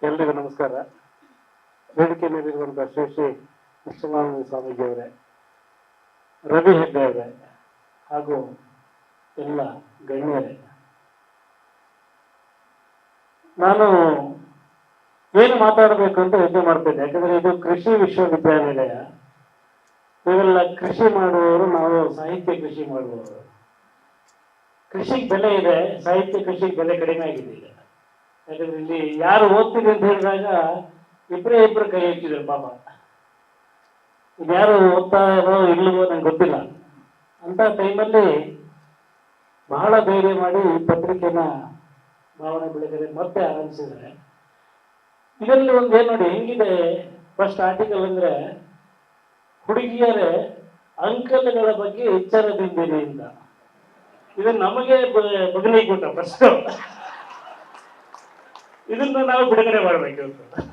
ಎಲ್ರಿಗೂ ನಮಸ್ಕಾರ. ವೇದಿಕೆ ಮೇಲಿರುವಂತಹ ಶ್ರೀ ಶ್ರೀ ವಿಶ್ವನಾಥ ಸ್ವಾಮೀಜಿಯವರೇ, ರವಿ ಹೆಗ್ಡೆ ಅವರೇ ಹಾಗೂ ಎಲ್ಲ ಗಣ್ಯರೇ, ನಾನು ಏನು ಮಾತಾಡಬೇಕು ಅಂತ ಯೋಚನೆ ಮಾಡ್ತಿದ್ದೆ. ಯಾಕಂದ್ರೆ ಇದು ಕೃಷಿ ವಿಶ್ವವಿದ್ಯಾನಿಲಯ. ಇವೆಲ್ಲ ಕೃಷಿ ಮಾಡುವವರು, ನಾವು ಸಾಹಿತ್ಯ ಕೃಷಿ ಮಾಡುವವರು. ಕೃಷಿಗೆ ಬೆಲೆ ಇದೆ, ಸಾಹಿತ್ಯ ಕೃಷಿಗೆ ಬೆಲೆ ಕಡಿಮೆ ಆಗಿದೆ ಈಗ. ಯಾಕಂದ್ರೆ ಇಲ್ಲಿ ಯಾರು ಓದ್ತೀರಿ ಅಂತ ಹೇಳಿದಾಗ ಇಬ್ಬರು ಕೈ ಎತ್ತಿದ್ರು ಪಾಪ. ಇನ್ಯಾರು ಓದ್ತಾ ಇರೋ ಇಲ್ಲವೋ ನಂಗೆ ಗೊತ್ತಿಲ್ಲ. ಅಂತ ಟೈಮಲ್ಲಿ ಬಹಳ ಧೈರ್ಯ ಮಾಡಿ ಈ ಪತ್ರಿಕೆನ ಭಾವನೆ ಬೆಳಗ್ಗೆ ಮತ್ತೆ ಆರಂಭಿಸಿದ್ದಾರೆ. ಇದರಲ್ಲಿ ಒಂದು ಏನು ನೋಡಿ ಹೆಂಗಿದೆ ಫಸ್ಟ್ ಆರ್ಟಿಕಲ್ ಅಂದ್ರೆ, ಹುಡುಗಿಯರೇ ಅಂಕಲ್ಗಳ ಬಗ್ಗೆ ಎಚ್ಚರದಿಂದಿರಿ ಅಂತ. ಇದು ನಮಗೆ ಬಗಲಿಗೆ ಕೊಟ್ಟ ಫಸ್ಟ್. ಇದನ್ನ ನಾವು ಬಿಡುಗಡೆ ಮಾಡಬೇಕು ಅಂತ.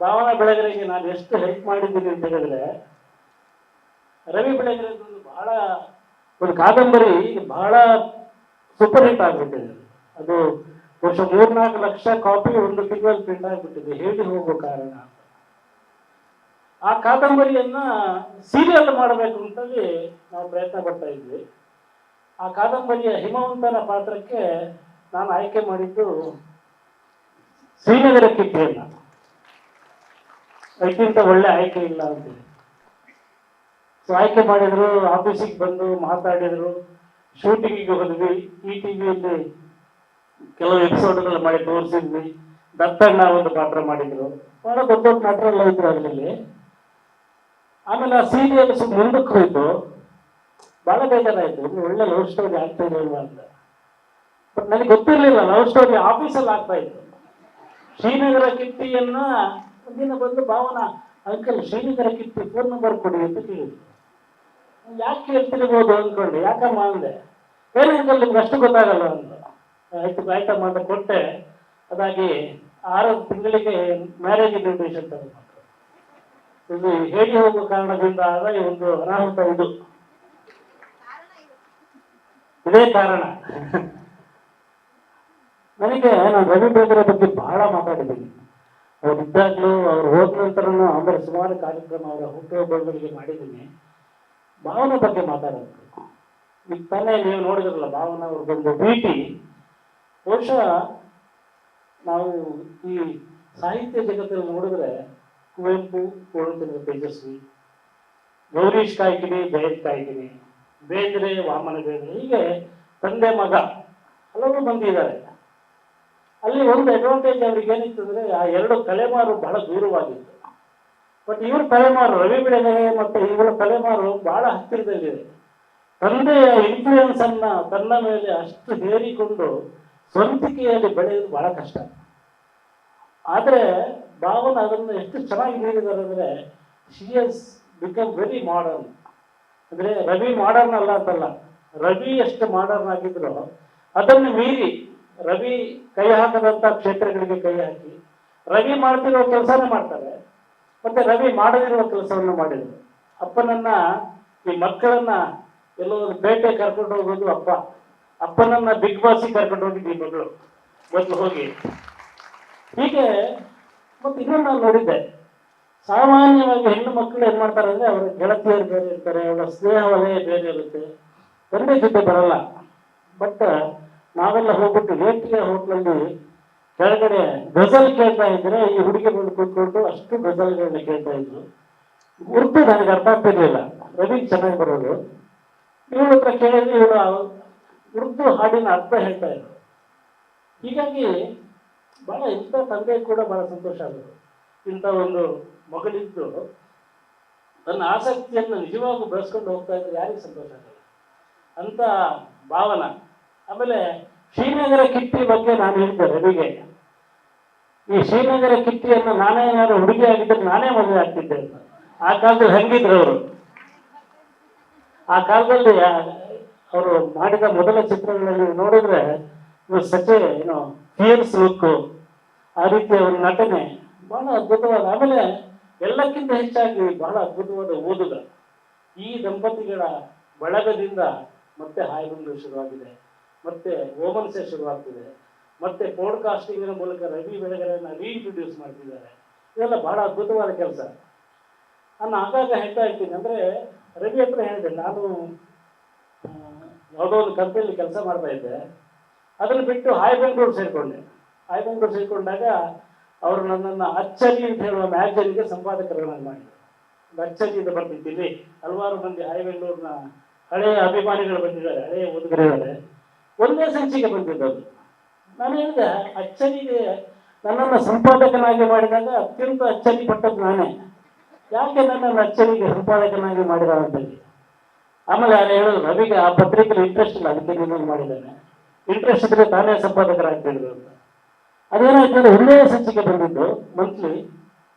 ಭಾವನಾ ಬೆಳಗೆರೆಗೆ ನಾನು ಎಷ್ಟು ಹೆಲ್ಪ್ ಮಾಡಿದ್ದೀನಿ ಅಂತ ಹೇಳಿದ್ರೆ, ರವಿ ಬೆಳಗೆರೆ ಬಹಳ ಒಂದು ಕಾದಂಬರಿ ಬಹಳ ಸೂಪರ್ ಹಿಟ್ ಆಗ್ಬಿಟ್ಟಿದೆ. ಅದು ವರ್ಷ 3-4 ಲಕ್ಷ ಕಾಪಿ ಒಂದು ತಿಂಗಳಲ್ಲಿ ಪ್ರಿಂಟ್ ಆಗ್ಬಿಟ್ಟಿದೆ. ಹೇಳಿ ಹೋಗೋ ಕಾರಣ ಅಂತ. ಆ ಕಾದಂಬರಿಯನ್ನ ಸೀರಿಯಲ್ ಮಾಡಬೇಕು ಅಂತೇಳಿ ನಾವು ಪ್ರಯತ್ನ ಪಡ್ತಾ ಇದ್ವಿ. ಆ ಕಾದಂಬರಿಯ ಹಿಮವಂತನ ಪಾತ್ರಕ್ಕೆ ನಾನು ಆಯ್ಕೆ ಮಾಡಿದ್ದು ಶ್ರೀನಗರ ಕಿಟ್ಟಿಯನ್ನ. ಅದಕ್ಕಿಂತ ಒಳ್ಳೆ ಆಯ್ಕೆ ಇಲ್ಲ ಅಂತೇಳಿ ಸೊ ಆಯ್ಕೆ ಮಾಡಿದ್ರು. ಆಫೀಸಿಗೆ ಬಂದು ಮಾತಾಡಿದ್ರು, ಶೂಟಿಂಗಿಗೆ ಹೋದ್ವಿ. ಈ ಟಿವಿಯಲ್ಲಿ ಕೆಲವು ಎಪಿಸೋಡ್ಗಳು ಮಾಡಿ ತೋರಿಸಿದ್ವಿ. ದತ್ತಣ್ಣ ಒಂದು ಪಾತ್ರ ಮಾಡಿದ್ರು. ಬಹಳ ದೊಡ್ಡ ದೊಡ್ಡ ನಟರೆಲ್ಲ ಇದ್ರು ಅದರಲ್ಲಿ. ಆಮೇಲೆ ಆ ಸೀರಿಯಲ್ ಮುಂದಕ್ಕೆ ಹೋಯ್ತು. ಬಹಳ ಬೇಜಾರಾಯ್ತು, ಇನ್ನು ಒಳ್ಳೆ ಲವ್ ಸ್ಟೋರಿ ಆಗ್ತಾ ಇರಲ್ವಾ ಅಂತ. ಬಟ್ ನನಗೆ ಗೊತ್ತಿರಲಿಲ್ಲ ಲವ್ ಸ್ಟೋರಿ ಆಫೀಸಲ್ಲಿ ಆಗ್ತಾ ಇತ್ತು. ಶ್ರೀನಗರ ಕಿಟ್ಟಿಯನ್ನ ಒಂದಿನ ಬಂದು Bhavana, uncle Srinagar Kitty phone number ಕೊಡಿ ಅಂತ ಕೇಳಿದ್ರು. ಯಾಕೆ ಕೇಳ್ತಿರ್ಬೋದು ಅಂದ್ಕೊಂಡು, ಯಾಕಮ್ಮ ಅಂದೆ. ಏನು ಅಂಕಲ್ ನಿಮ್ಗೆ ಅಷ್ಟು ಗೊತ್ತಾಗಲ್ಲ ಅಂತ. ಆಯ್ತಮ್ಮ ಅಂತ ಕೊಟ್ಟೆ. ಅದಾಗಿ 6 ತಿಂಗಳಿಗೆ ಮ್ಯಾರೇಜ್ ಇನ್ವಿಟೇಷನ್ ತಗೊಂಡು ಇದು ಹೇಗೆ ಹೋಗುವ ಕಾರಣದಿಂದ ಆದ ಈ ಒಂದು ಅನಾಹುತ. ಇದೇ ಕಾರಣ. ನನಗೆ ನಾನು ರವಿ ಬೆಳಗೆರೆ ಬಗ್ಗೆ ಬಹಳ ಮಾತಾಡಿದ್ದೀನಿ. ಅವ್ರು ಇದ್ದಾಗಲೂ, ಅವ್ರು ಹೋದ ನಂತರನೂ ಆಮೇಲೆ ಸುಮಾರು ಕಾರ್ಯಕ್ರಮ ಅವರ ಹುಟ್ಟುಹಬ್ಬಗಳಿಗೆ ಮಾಡಿದ್ದೀನಿ. ಭಾವನೆ ಬಗ್ಗೆ ಮಾತಾಡಬೇಕು. ಈಗ ತಾನೇ ನೀವು ನೋಡಿದ್ರಲ್ಲ ಭಾವನಾ ಅವ್ರದ್ದೊಂದು ಭೇಟಿ. ಬಹುಶಃ ನಾವು ಈ ಸಾಹಿತ್ಯ ಜಗತ್ತಲ್ಲಿ ನೋಡಿದ್ರೆ ಕುವೆಂಪು, ಪೂರ್ಣಚಂದ್ರ ತೇಜಸ್ವಿ, ಗೌರೀಶ್ ಕಾಯ್ಕಿಣಿ, ಜಯಂತ್ ಕಾಯ್ಕಿಣಿ, ಬೇಂದ್ರೆ, ವಾಮನ ಬೇಂದ್ರೆ, ಹೀಗೆ ತಂದೆ ಮಗ ಹಲವು ಮಂದಿ ಇದ್ದಾರೆ. ಅಲ್ಲಿ ಒಂದು ಅಡ್ವಾಂಟೇಜ್ ಅವ್ರಿಗೆ ಏನಿತ್ತು ಅಂದ್ರೆ, ಆ 2 ತಲೆಮಾರು ಬಹಳ ದೂರವಾಗಿತ್ತು. ಬಟ್ ಇವ್ರ ತಲೆಮಾರು ರವಿ ಬೆಳಗೆರೆ ಮತ್ತೆ ಇವರ ತಲೆಮಾರು ಬಹಳ ಹತ್ತಿರದಲ್ಲಿದೆ. ತಂದೆಯ ಇನ್ಫ್ಲೂಯೆನ್ಸ್ ಅನ್ನ ತನ್ನ ಮೇಲೆ ಅಷ್ಟು ಹೇರಿಕೊಂಡು ಸ್ವಂತಿಕೆಯಲ್ಲಿ ಬೆಳೆಯೋದು ಬಹಳ ಕಷ್ಟ. ಆದರೆ ಭಾವನ ಅದನ್ನು ಎಷ್ಟು ಚೆನ್ನಾಗಿ ನೀಡಿದ್ದಾರೆ ಅಂದ್ರೆ, she has become very modern. ಅಂದ್ರೆ ರವಿ ಮಾಡರ್ನ್ ಅಲ್ಲ ಅಂತಲ್ಲ, ರವಿ ಎಷ್ಟು ಮಾಡರ್ನ್ ಆಗಿದ್ರು ಅದನ್ನು ಮೀರಿ ರವಿ ಕೈ ಹಾಕದಂತ ಕ್ಷೇತ್ರಗಳಿಗೆ ಕೈ ಹಾಕಿ ರವಿ ಮಾಡ್ತಿರೋ ಕೆಲಸನೇ ಮಾಡ್ತಾರೆ. ಮತ್ತೆ ರವಿ ಮಾಡದಿರುವ ಕೆಲಸವನ್ನು ಮಾಡಿದ್ರು. ಅಪ್ಪನನ್ನ, ಈ ಮಕ್ಕಳನ್ನ ಎಲ್ಲೋ ಒಂದು ಪೇಟೆ ಕರ್ಕೊಂಡು ಹೋಗೋದು ಅಪ್ಪ, ಅಪ್ಪನನ್ನ ಬಿಗ್ ಬಾಸಿಗೆ ಕರ್ಕೊಂಡು ಹೋಗಿದ್ದು ಈ ಮಗಳು ಮೊದಲು ಹೋಗಿ. ಹೀಗೆ ಮತ್ತೆ ಇನ್ನೊಂದು ನಾನು ನೋಡಿದ್ದೆ, ಸಾಮಾನ್ಯವಾಗಿ ಹೆಣ್ಣು ಮಕ್ಕಳು ಏನ್ ಮಾಡ್ತಾರೆ ಅಂದ್ರೆ, ಅವರ ಗೆಳತಿಯರು ಬೇರೆ ಇರ್ತಾರೆ, ಅವರ ಸ್ನೇಹ ವಲಯ ಬೇರೆ ಇರುತ್ತೆ, ತಂದೆ ಜೊತೆ ಬರಲ್ಲ. ಬಟ್ ನಾವೆಲ್ಲ ಹೋಗ್ಬಿಟ್ಟು ವೇಟಿಯ ಹೋಟ್ಲಲ್ಲಿ ಕೆಳಗಡೆ ಗಜಲ್ ಕೇಳ್ತಾ ಇದ್ರೆ, ಈ ಹುಡುಗಿ ಬಂದು ಕೂತ್ಕೊಂಡು ಅಷ್ಟು ಗಜಲ್ಗಳನ್ನ ಕೇಳ್ತಾ ಇದ್ರು. ಉರ್ದು ನನಗೆ ಅರ್ಥ ಆಗ್ತಿರ್ಲಿಲ್ಲ, ರವಿ ಚೆನ್ನಾಗಿ ಬರೋದು. ಇವಳ ಹತ್ರ ಕೇಳಿದ್ರೆ ಇವಳು ಉರ್ದು ಹಾಡಿನ ಅರ್ಥ ಹೇಳ್ತಾ ಇದ್ರು. ಹೀಗಾಗಿ ಬಹಳ ಇಂಥ ತಂದೆ ಕೂಡ ಬಹಳ ಸಂತೋಷ ಆಗೋದು. ಇಂಥ ಒಂದು ಮಗಳಿದ್ದು ತನ್ನ ಆಸಕ್ತಿಯನ್ನು ನಿಜವಾಗೂ ಬೆಳೆಸ್ಕೊಂಡು ಹೋಗ್ತಾ ಇದ್ರೆ ಯಾರಿಗೆ ಸಂತೋಷ ಆಗಲ್ಲ ಅಂತ ಭಾವನಾ. ಆಮೇಲೆ ಶ್ರೀನಗರ ಕಿಟ್ಟಿ ಬಗ್ಗೆ ನಾನು ಹೇಳಿದ್ದೆ ರವಿಗೆ, ಈ ಶ್ರೀನಗರ ಕಿಟ್ಟಿಯನ್ನು ನಾನೇ ಏನಾದ್ರು ಹುಡುಗಿ ಆಗಿದ್ದರೆ ನಾನೇ ಮದುವೆ ಆಗ್ತಿದ್ದೆ ಅಂತ. ಆ ಕಾಲದಲ್ಲಿ ಹಂಗಿದ್ರು ಅವರು. ಆ ಕಾಲದಲ್ಲಿ ಅವರು ಮಾಡಿದ ಮೊದಲ ಚಿತ್ರಗಳಲ್ಲಿ ನೋಡಿದ್ರೆ ಸಚೆ ಏನೋ ಫಿಯರ್ಸ್ ಲುಕ್, ಆ ರೀತಿಯ ಒಂದು ನಟನೆ ಬಹಳ ಅದ್ಭುತವಾದ. ಆಮೇಲೆ ಎಲ್ಲಕ್ಕಿಂತ ಹೆಚ್ಚಾಗಿ ಬಹಳ ಅದ್ಭುತವಾದ ಓದುಗ. ಈ ದಂಪತಿಗಳ ಬಳಗದಿಂದ ಮತ್ತೆ ಹಾಯ್ಬಂದು ಶುರುವಾಗಿದೆ, ಮತ್ತೆ ಓಮನ್ಸೆ ಶುರುವಾಗ್ತಿದೆ. ಮತ್ತೆ ಪಾಡ್ಕಾಸ್ಟಿಂಗಿನ ಮೂಲಕ ರವಿ ಬೆಳಗೆರೆಯನ್ನು ರೀಇಂಟ್ರೊಡ್ಯೂಸ್ ಮಾಡ್ತಿದ್ದಾರೆ. ಇದೆಲ್ಲ ಬಹಳ ಅದ್ಭುತವಾದ ಕೆಲಸ. ನಾನು ಆಗಾಗ ಹೇಳ್ತಾ ಇರ್ತೀನಿ, ಅಂದರೆ ರವಿ ಹತ್ರ ಹೇಳಿದೆ, ನಾನು ಯಾವುದೋ ಒಂದು ಕಂಪ್ನಿಯಲ್ಲಿ ಕೆಲಸ ಮಾಡ್ತಾ ಇದ್ದೆ, ಅದನ್ನು ಬಿಟ್ಟು ಹಾಯ್ ಬೆಂಗಳೂರು ಸೇರಿಕೊಂಡೆ. ಹಾಯ್ ಬೆಂಗಳೂರು ಸೇರಿಕೊಂಡಾಗ ಅವರು ನನ್ನನ್ನು ಅಚ್ಚರಿ ಅಂತ ಹೇಳುವ ಮ್ಯಾಗಝಿನ್ಗೆ ಸಂಪಾದಕರನ್ನಾಗಿ ಮಾಡಿದರು. ಅಚ್ಚರಿ ಅಂತ ಬರ್ತಿತ್ತು, ಇಲ್ಲಿ ಹಲವಾರು ಮಂದಿ ಹಾಯ್ ಬೆಂಗಳೂರಿನ ಹಳೆಯ ಅಭಿಮಾನಿಗಳು ಬಂದಿದ್ದಾರೆ, ಹಳೆಯ ಓದುಗರಿದ್ದಾರೆ. ಒಂದೇ ಸಂಚಿಕೆ ಬಂದಿದ್ದದು. ನಾನು ಹೇಳಿದೆ, ಅಚ್ಚರಿಗೆ ನನ್ನನ್ನು ಸಂಪಾದಕನಾಗಿ ಮಾಡಿದಾಗ ಅತ್ಯಂತ ಅಚ್ಚರಿ ಪಟ್ಟದ್ದು ನಾನೇ. ಯಾಕೆ ನನ್ನನ್ನು ಅಚ್ಚರಿಗೆ ಸಂಪಾದಕನಾಗಿ ಮಾಡಿದ ಅಂತೇಳಿ. ಆಮೇಲೆ ಯಾರು ಹೇಳೋದು, ರವಿಗೆ ಆ ಪತ್ರಿಕೆಯಲ್ಲಿ ಇಂಟ್ರೆಸ್ಟ್ ಇಲ್ಲ, ಅದಕ್ಕೆ ನಿನ್ನನ್ನು ಮಾಡಿದ್ದಾನೆ. ಇಂಟ್ರೆಸ್ಟ್ ಇದ್ರೆ ತಾನೇ ಸಂಪಾದಕರಾಗ್ತಿದ್ರು ಅಂತ. ಅದೇನಾಯ್ತು, ಒಂದೇ ಸಂಚಿಕೆ ಬಂದಿದ್ದು ಮಂತ್ಲಿ.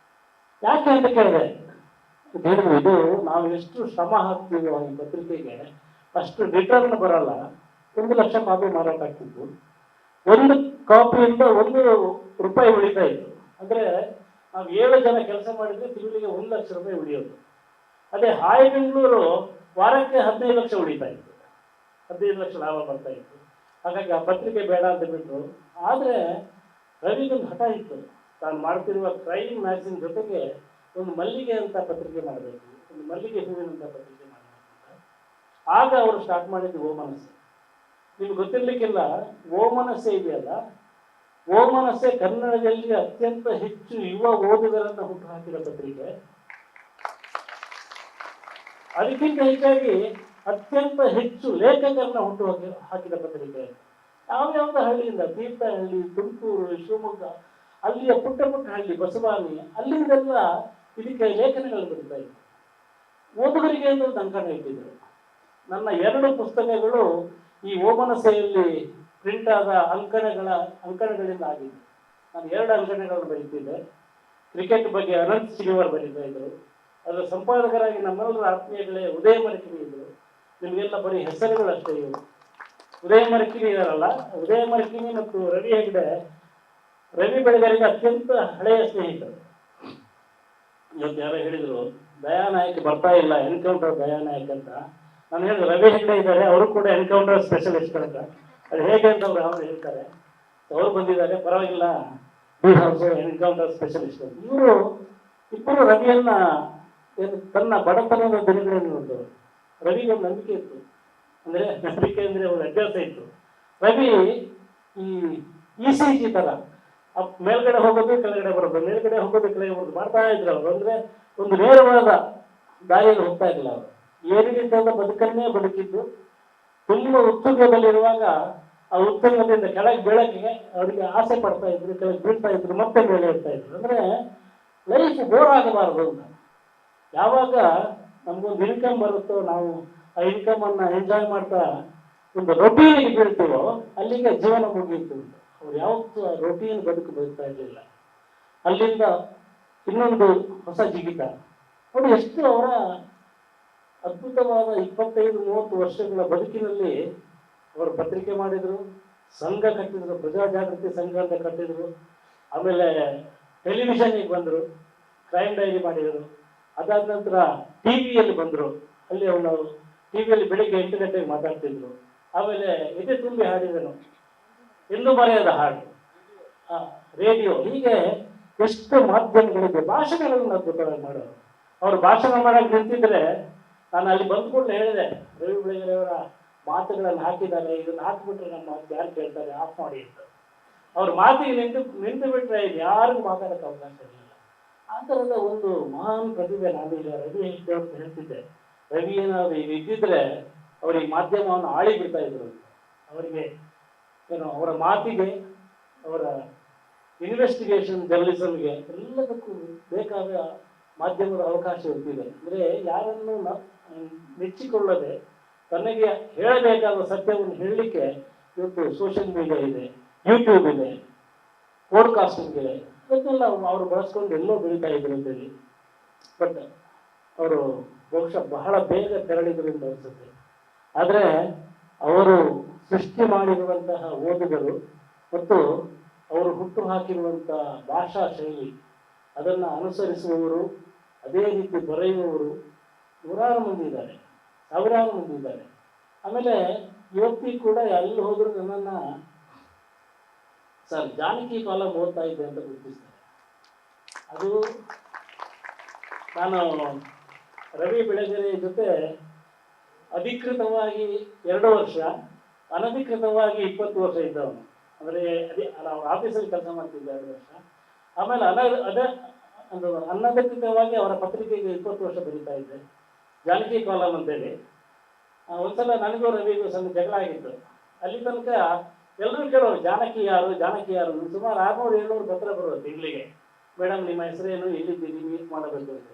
ಯಾಕೆ ಅಂತ ಕೇಳಿದೆ. ಹೇಳಿದ್ರು, ಇದು ನಾವು ಎಷ್ಟು ಶ್ರಮ ಹಾಕ್ತೀವೋ ಈ ಪತ್ರಿಕೆಗೆ ಅಷ್ಟು ರಿಟರ್ನ್ ಬರಲ್ಲ. 1,00,000 ಕಾಪಿ ಮಾರಾಟ ಆಗ್ತಿತ್ತು. ಒಂದು ಕಾಪಿಯಿಂದ ₹1 ಉಳಿತಾ ಇತ್ತು. ಅಂದರೆ ನಾವು 7 ಜನ ಕೆಲಸ ಮಾಡಿದ್ರೆ ತಿಂಗಳಿಗೆ ₹1,00,000 ಉಳಿಯೋದು. ಅದೇ ಹಾಯ್ ಬೆಂಗಳೂರು ವಾರಕ್ಕೆ 15 ಲಕ್ಷ ಉಳಿತಾ ಇತ್ತು, 15 ಲಕ್ಷ ಲಾಭ ಬರ್ತಾ ಇತ್ತು. ಹಾಗಾಗಿ ಆ ಪತ್ರಿಕೆ ಬೇಡ ಅಂತ ಬಿಟ್ಟರು. ಆದರೆ ರವಿಗೊಂದು ಹಠ ಇತ್ತು, ತಾನು ಮಾಡ್ತಿರುವ ಕ್ರೈಮ್ ಮ್ಯಾಗಝಿನ್ ಜೊತೆಗೆ ಒಂದು ಮಲ್ಲಿಗೆ ಅಂತ ಪತ್ರಿಕೆ ಮಾಡಬೇಕು, ಒಂದು ಮಲ್ಲಿಗೆ ಹೂವಿನಂತ ಪತ್ರಿಕೆ ಮಾಡಬೇಕು ಅಂತ. ಆಗ ಅವರು ಸ್ಟಾರ್ಟ್ ಮಾಡಿದ್ದು ಓಮನಸ್ಸೆ. ನಿಮ್ಗೆ ಗೊತ್ತಿರ್ಲಿಕ್ಕಿಲ್ಲ, ಓಮನಸ್ಸೆ ಇದೆಯಲ್ಲ, ಓಮನಸ್ಸೆ ಕನ್ನಡದಲ್ಲಿ ಅತ್ಯಂತ ಹೆಚ್ಚು ಯುವ ಓದುಗರನ್ನು ಹುಟ್ಟು ಹಾಕಿದ ಪತ್ರಿಕೆ. ಅದಕ್ಕಿಂತ ಹೆಚ್ಚಾಗಿ ಅತ್ಯಂತ ಹೆಚ್ಚು ಲೇಖಕರನ್ನ ಹುಟ್ಟು ಹಾಕಿದ ಪತ್ರಿಕೆ. ಯಾವ್ಯಾವ್ದು ಹಳ್ಳಿಯಿಂದ, ತೀರ್ಥಹಳ್ಳಿ, ತುಮಕೂರು, ಶಿವಮೊಗ್ಗ, ಅಲ್ಲಿಯ ಪುಟ್ಟ ಪುಟ್ಟ ಹಳ್ಳಿ, ಬಸವಾನಿ, ಅಲ್ಲಿಂದೆಲ್ಲ ಇದಕ್ಕೆ ಲೇಖನಗಳು ಬರೀತಾ ಇತ್ತು. ಓದುಗರಿಗೆ ಒಂದು ಅಂಕಣ ಇಟ್ಟಿದ್ರು. ನನ್ನ 2 ಪುಸ್ತಕಗಳು ಈ ಓಮನಸೆಯಲ್ಲಿ ಪ್ರಿಂಟ್ ಆದ ಅಂಕಣಗಳಿಂದ ಆಗಿದೆ. ನಾನು 2 ಅಂಕಣಗಳನ್ನು ಬರೀತಿದ್ದೆ. ಕ್ರಿಕೆಟ್ ಬಗ್ಗೆ ಅನಂತ್ ಸಿರಿವರ್ ಬರೀತಾ ಇದ್ರು. ಅದರ ಸಂಪಾದಕರಾಗಿ ನಮ್ಮೆಲ್ಲರ ಆತ್ಮೀಯಗಳೇ ಉದಯ ಮರಕಿನಿ ಇದ್ರು. ನಿಮಗೆಲ್ಲ ಬರೀ ಹೆಸರುಗಳಷ್ಟೇ ಇವರು. ಉದಯ ಮರಕಿನಿ ಇದಾರಲ್ಲ, ಉದಯ ಮರಕಿನಿ ಮತ್ತು ರವಿ ಹೆಗ್ಡೆ ರವಿ ಬೆಳಗೆರೆಗೆ ಅತ್ಯಂತ ಹಳೆಯ ಸ್ನೇಹಿತರು. ಇವತ್ತು ಯಾರೋ ಹೇಳಿದ್ರು, ದಯಾನಾಯಕ್ ಬರ್ತಾ ಇಲ್ಲ, ಎನ್ಕೌಂಟರ್ ದಯಾನಾಯಕ್ ಅಂತ. ನಾನು ಹೇಳಿದ್ರು, ರವಿ ಹೆಗ್ಡೆ ಇದ್ದಾರೆ, ಅವರು ಕೂಡ ಎನ್ಕೌಂಟರ್ ಸ್ಪೆಷಲಿಸ್ಟ್ ಅಂತ. ಅದು ಹೇಗೆ ಅಂತ ಅವ್ರು ಹೇಳ್ತಾರೆ. ಅವರು ಬಂದಿದ್ದಾರೆ, ಪರವಾಗಿಲ್ಲ, ಎನ್ಕೌಂಟರ್ ಸ್ಪೆಷಲಿಸ್ಟ್ ಅಂತ. ಇವರು ಇಬ್ಬರು ರವಿಯನ್ನ ತನ್ನ ಬಡತನದ ದಿನಗಳನ್ನು ನೋಡಿದವರು. ರವಿಗೆ ಒಂದು ನಂಬಿಕೆ ಇತ್ತು, ಅಂದರೆ ನಂಬಿಕೆ ಅಂದರೆ ಒಂದು ಅಭ್ಯಾಸ ಇತ್ತು. ರವಿ ಈ ECG ತರ ಮೇಲ್ಗಡೆ ಹೋಗೋದು ಕೆಳಗಡೆ ಬರೋದು, ಮೇಲ್ಗಡೆ ಹೋಗೋದು ಕೆಳಗೆ ಬರೋದು ಮಾಡ್ತಾ ಇದ್ರು ಅವರು. ಅಂದರೆ ಒಂದು ನೇರವಾದ ದಾರಿಯಲ್ಲಿ ಹೋಗ್ತಾ ಇರಲಿಲ್ಲ ಅವರು. ಏರಿಳಿತದ ಬದುಕನ್ನೇ ಬದುಕಿದ್ದು. ತುಂಬ ಉತ್ತುಂಗದಲ್ಲಿರುವಾಗ ಆ ಉತ್ತುಂಗದಿಂದ ಕೆಳಗೆ ಬೀಳಕ್ಕೆ ಅವರಿಗೆ ಆಸೆ ಪಡ್ತಾ ಇದ್ರು, ಕೆಳಗೆ ಬೀಳ್ತಾ ಇದ್ರು, ಮತ್ತೆ ಮೇಲೆ ಇರ್ತಾ ಇದ್ರು. ಅಂದರೆ ಲೈಫ್ ಬೋರ್ ಆಗಬಾರದು ಅಂತ. ಯಾವಾಗ ನಮಗೊಂದು ಇನ್ಕಮ್ ಬರುತ್ತೋ, ನಾವು ಆ ಇನ್ಕಮನ್ನು ಎಂಜಾಯ್ ಮಾಡ್ತಾ ಒಂದು ರೊಟೀನಿಗೆ ಬೀಳ್ತೀವೋ, ಅಲ್ಲಿಗೆ ಜೀವನ ಮುಗಿಯಿತು ಅಂತ. ಅವ್ರು ಯಾವತ್ತೂ ಆ ರೊಟೀನ್ ಬದುಕು ಬದುಕ್ತಾ ಇರಲಿಲ್ಲ. ಅಲ್ಲಿಂದ ಇನ್ನೊಂದು ಹೊಸ ಜಿಗಿತ ನೋಡಿ. ಎಷ್ಟು ಅವರ ಅದ್ಭುತವಾದ 25-30 ವರ್ಷಗಳ ಬದುಕಿನಲ್ಲಿ ಅವರು ಪತ್ರಿಕೆ ಮಾಡಿದರು, ಸಂಘ ಕಟ್ಟಿದ್ರು, ಪ್ರಜಾಜಾಗೃತಿ ಸಂಘ ಅಂತ ಕಟ್ಟಿದ್ರು. ಆಮೇಲೆ ಟೆಲಿವಿಷನ್ಗೆ ಬಂದರು, ಕ್ರೈಮ್ ಡೈರಿ ಮಾಡಿದರು. ಅದಾದ ನಂತರ ಟಿವಿಯಲ್ಲಿ ಬಂದರು. ಅಲ್ಲಿ ಅವನು ಟಿವಿಯಲ್ಲಿ ಬೆಳಿಗ್ಗೆ 8 ಗಂಟೆಗೆ ಮಾತಾಡ್ತಿದ್ರು. ಆಮೇಲೆ ಎದೆ ತುಂಬಿ ಹಾಡಿದನು, ಎಂದು ಮರೆಯದ ಹಾಡು, ರೇಡಿಯೋ. ಹೀಗೆ ಎಷ್ಟು ಮಾಧ್ಯಮಗಳಿದೆ. ಭಾಷಣಗಳನ್ನು ಅದ್ಭುತವಾಗಿ ಮಾಡೋರು. ಅವರು ಭಾಷಣ ಮಾಡಕ್ಕೆ ನಿಂತಿದ್ರೆ ನಾನು ಅಲ್ಲಿ ಬಂದ್ಕೊಂಡು ಹೇಳಿದೆ, ರವಿ ಬೆಳಗೆರೆಯವರ ಮಾತುಗಳನ್ನು ಹಾಕಿದ್ದಾರೆ, ಇದನ್ನು ಹಾಕಿಬಿಟ್ರೆ ನಮ್ಮ ಮಾತು ಯಾರು ಕೇಳ್ತಾರೆ, ಆಫ್ ಮಾಡಿ ಅಂತ. ಅವ್ರ ಮಾತಿಗೆ ನಿಂತು ಬಿಟ್ರೆ ಯಾರಿಗೂ ಮಾತಾಡೋಕ್ಕೆ ಅವಕಾಶ ಇರಲಿಲ್ಲ. ಆ ಥರದ ಒಂದು ಮಹಾನ್ ಪ್ರತಿಭೆ. ನಾನೀಗ ರವಿ ಹೆಗ್ಡೆ ಅಂತ ಹೇಳ್ತಿದ್ದೆ, ರವಿ ಏನಾದ್ರು ಈಗ ಇದ್ದಿದ್ರೆ ಅವರಿಗೆ ಮಾಧ್ಯಮವನ್ನು ಆಳಿ ಬಿಡ್ತಾ ಇದ್ರು ಅಂತ. ಅವರಿಗೆ ಏನು, ಅವರ ಮಾತಿಗೆ, ಅವರ ಇನ್ವೆಸ್ಟಿಗೇಷನ್ ಜರ್ನಲಿಸಮ್ಗೆ ಎಲ್ಲದಕ್ಕೂ ಬೇಕಾದ ಮಾಧ್ಯಮದ ಅವಕಾಶ ಇರ್ತಿದೆ. ಅಂದರೆ ಯಾರನ್ನು ಮೆಚ್ಚಿಕೊಳ್ಳದೆ ತನಗೆ ಹೇಳಬೇಕಾದ ಸತ್ಯವನ್ನು ಹೇಳಲಿಕ್ಕೆ ಇವತ್ತು ಸೋಷಿಯಲ್ ಮೀಡಿಯಾ ಇದೆ, ಯೂಟ್ಯೂಬ್ ಇದೆ, ಪಾಡ್ಕಾಸ್ಟಿಂಗ್ ಇದೆ. ಅದನ್ನೆಲ್ಲ ಅವರು ಬಳಸ್ಕೊಂಡು ಎಲ್ಲೋ ಬೆಳೀತಾ ಇದ್ರು ಅಂತೇಳಿ. ಬಟ್ ಅವರು ಬಹುಶಃ ಬಹಳ ಬೇಗ ತೆರಳಿದ್ರು ಅಂತ ಅನಿಸುತ್ತೆ. ಆದರೆ ಅವರು ಸೃಷ್ಟಿ ಮಾಡಿರುವಂತಹ ಓದುಗರು ಮತ್ತು ಅವರು ಹುಟ್ಟು ಹಾಕಿರುವಂತಹ ಭಾಷಾ ಶೈಲಿ, ಅದನ್ನು ಅನುಸರಿಸುವವರು, ಅದೇ ರೀತಿ ಬರೆಯುವವರು ನೂರಾರು ಮಂದಿ ಇದ್ದಾರೆ, ಸಾವಿರಾರು ಮಂದಿ ಇದ್ದಾರೆ. ಆಮೇಲೆ ಇವತ್ತಿಗೂ ಕೂಡ ಎಲ್ಲಿ ಹೋದರೂ ನನ್ನನ್ನು ಸರ್ ಜಾನಕಿ ಕಾಲಂ ಓದ್ತಾ ಇದ್ದೆ ಅಂತ ಗುರುತಿಸ್ತಾರೆ. ಅದು ನಾನು ರವಿ ಬೆಳಗೆರೆ ಜೊತೆ ಅಧಿಕೃತವಾಗಿ 2 ವರ್ಷ, ಅನಧಿಕೃತವಾಗಿ 20 ವರ್ಷ ಇದ್ದವನು. ಅಂದರೆ ಅವ್ರ ಆಫೀಸಲ್ಲಿ ಕೆಲಸ ಮಾಡ್ತಿದ್ದೆ 2 ವರ್ಷ. ಆಮೇಲೆ ಅನಧಿಕೃತವಾಗಿ ಅವರ ಪತ್ರಿಕೆಗೆ 20 ವರ್ಷ ಬರೀತಾ ಇದ್ದೆ, ಜಾನಕಿ ಕಾಲಂ ಅಂತೇಳಿ. ಒಂದ್ಸಲ ನನಗೂ ರವಿಗೂ ಸಣ್ಣ ಜಗಳ ಆಗಿತ್ತು. ಅಲ್ಲಿ ತನಕ ಎಲ್ಲರೂ ಕೇಳೋರು ಜಾನಕಿ ಯಾರು, ಜಾನಕಿ ಯಾರು. ಸುಮಾರು 600-700 ಪತ್ರ ಬರೋದು ತಿಂಗಳಿಗೆ. ಮೇಡಮ್ ನಿಮ್ಮ ಹೆಸರೇನು, ಎಲ್ಲಿದ್ದೀರಿ, ಮೀಟ್ ಮಾಡಬೇಕು ಅಂತ.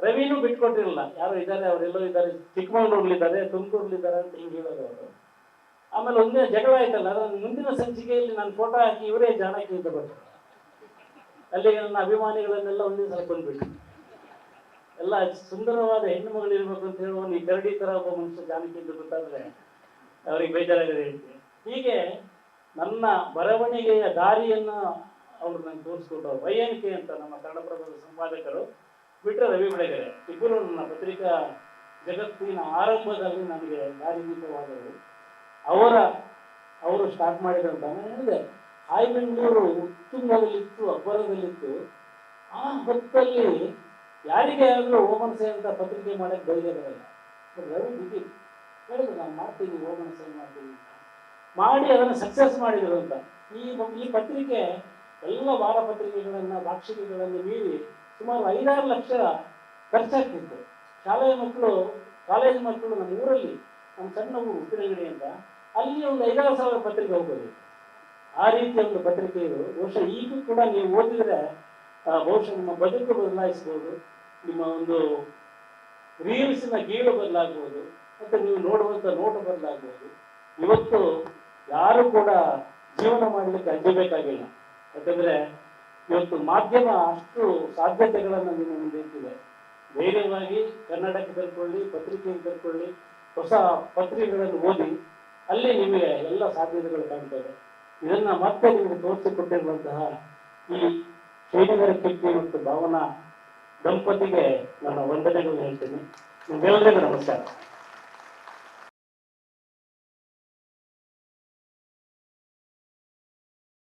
ರವಿನೂ ಬಿಟ್ಕೊಟ್ಟಿರಲಿಲ್ಲ, ಯಾರೋ ಇದ್ದಾರೆ, ಅವರೆಲ್ಲೋ ಇದ್ದಾರೆ, ಚಿಕ್ಕಮಗಳೂರಲ್ಲಿದ್ದಾರೆ, ತುಮಕೂರಲ್ಲಿದ್ದಾರೆ ಅಂತ ಹಿಂಗೆ ಹೇಳೋದು ಅವರು. ಆಮೇಲೆ ಒಂದೇ ಜಗಳ ಆಯ್ತಲ್ಲ, ಅದನ್ನು ಮುಂದಿನ ಸಂಚಿಕೆಯಲ್ಲಿ ನಾನು ಫೋಟೋ ಹಾಕಿ ಇವರೇ ಜಾನಕಿ ಅಂತ ಬರ್ತಾರೆ. ಅಲ್ಲಿಗೆ ನನ್ನ ಅಭಿಮಾನಿಗಳನ್ನೆಲ್ಲ ಒಂದೇ ಸಲ ಬಂದ್ಬಿಟ್ಟು ಎಲ್ಲ ಸುಂದರವಾದ ಹೆಣ್ಣು ಮಗಳು ಇರ್ಬೇಕು ಅಂತ ಹೇಳುವ ಈ ಕರಡಿ ಥರ ಒಬ್ಬ ಮನುಷ್ಯ ಜಾನಕಿ ಅಂತ ಗೊತ್ತಾದರೆ ಅವ್ರಿಗೆ ಬೇಜಾರಾಗದೆ ಇರುತ್ತೆ. ಹೀಗೆ ನನ್ನ ಬರವಣಿಗೆಯ ದಾರಿಯನ್ನು ಅವರು ನನಗೆ ತೋರಿಸ್ಕೊಟ್ಟರು. ವೈಯಾನಿಕೆ ಅಂತ ನಮ್ಮ ಕನ್ನಡಪ್ರಭದ ಸಂಪಾದಕರು, ಬಿಟ್ಟರೆ ರವಿ ಬೆಳಗೆರೆ, ಇಬ್ಬರು ನನ್ನ ಪತ್ರಿಕಾ ಜಗತ್ತಿನ ಆರಂಭದಲ್ಲಿ ನನಗೆ ದಾರಿದೀಪವಾದರು. ಅವರು ಸ್ಟಾರ್ಟ್ ಮಾಡಿದಂತ ನಾನು ಹೇಳಿದೆ, ಹಾಯ್ ಬೆಂಗಳೂರು ಉತ್ತುಂಗದಲ್ಲಿತ್ತು, ಅಬ್ಬರದಲ್ಲಿತ್ತು. ಆ ಹೊತ್ತಲ್ಲಿ ಯಾರಿಗೆ ಆದರೂ ಓಮನಸೆ ಅಂತ ಪತ್ರಿಕೆ ಮಾಡೋಕ್ಕೆ ಧೈರ್ಯ ಬರಲ್ಲ. ರವಿ ಬಿಗಿ ಹೇಳಿದ್ರು, ನಾನು ಮಾಡ್ತೀನಿ, ಓಮನಸೆ ಮಾಡ್ತೀನಿ ಮಾಡಿ ಅದನ್ನು ಸಕ್ಸಸ್ ಮಾಡಿದರು ಅಂತ. ಈ ಪತ್ರಿಕೆ ಎಲ್ಲ ವಾರ ಪತ್ರಿಕೆಗಳನ್ನು, ವಾರ್ಷಿಕೆಗಳನ್ನು ಮೀರಿ ಸುಮಾರು 5-6 ಲಕ್ಷ ಖರ್ಚಾಗ್ತಿತ್ತು. ಶಾಲೆಯ ಮಕ್ಕಳು, ಕಾಲೇಜ್ ಮಕ್ಕಳು, ನಮ್ಮ ಊರಲ್ಲಿ, ನಮ್ಮ ಸಣ್ಣ ಊರು ಉಪ್ಪಿನಂಗಡಿ ಅಂತ, ಅಲ್ಲಿ ಒಂದು 5-6 ಸಾವಿರ ಪತ್ರಿಕೆ ಹೋಗೋದು. ಆ ರೀತಿಯ ಒಂದು ಪತ್ರಿಕೆ ಇದು. ಬಹುಶಃ ಈಗೂ ಕೂಡ ನೀವು ಓದಿದರೆ ಬಹುಶಃ ನಿಮ್ಮ ಬದುಕು ಬದಲಾಯಿಸ್ಬೋದು, ನಿಮ್ಮ ಒಂದು ರೀಲ್ಸಿನ ಗೀಳು ಬದಲಾಗ್ಬೋದು, ಮತ್ತು ನೀವು ನೋಡುವಂಥ ನೋಟ ಬದಲಾಗ್ಬೋದು. ಇವತ್ತು ಯಾರು ಕೂಡ ಜೀವನ ಮಾಡಲಿಕ್ಕೆ ಅಂಜಬೇಕಾಗಿಲ್ಲ. ಯಾಕಂದರೆ ಇವತ್ತು ಮಾಧ್ಯಮ ಅಷ್ಟು ಸಾಧ್ಯತೆಗಳನ್ನು ನಿಮ್ಮ ಮುಂದೆ ಇಟ್ಟಿದೆ. ಧೈರ್ಯವಾಗಿ ಕನ್ನಡಕ್ಕೆ ಕರ್ಕೊಳ್ಳಿ, ಪತ್ರಿಕೆಗೆ ಕರ್ಕೊಳ್ಳಿ, ಹೊಸ ಪತ್ರಿಕೆಗಳನ್ನು ಓದಿ, ಅಲ್ಲಿ ನಿಮಗೆ ಎಲ್ಲ ಸಾಧ್ಯತೆಗಳು ಕಾಣ್ತವೆ. ಇದನ್ನು ಮತ್ತೆ ನಿಮಗೆ ತೋರಿಸಿಕೊಟ್ಟಿರುವಂತಹ ಈ ಶ್ರೀನಗರ ಕಿಟ್ಟಿ ಮತ್ತು ಭಾವನಾ ದಂಪತಿಗೆ ನನ್ನ ವಂದನೆಗಳು ಹೇಳ್ತೀನಿ. ನಿಮ್ಗೆಲ್ಲರಿಗೂ ನಮಸ್ಕಾರ.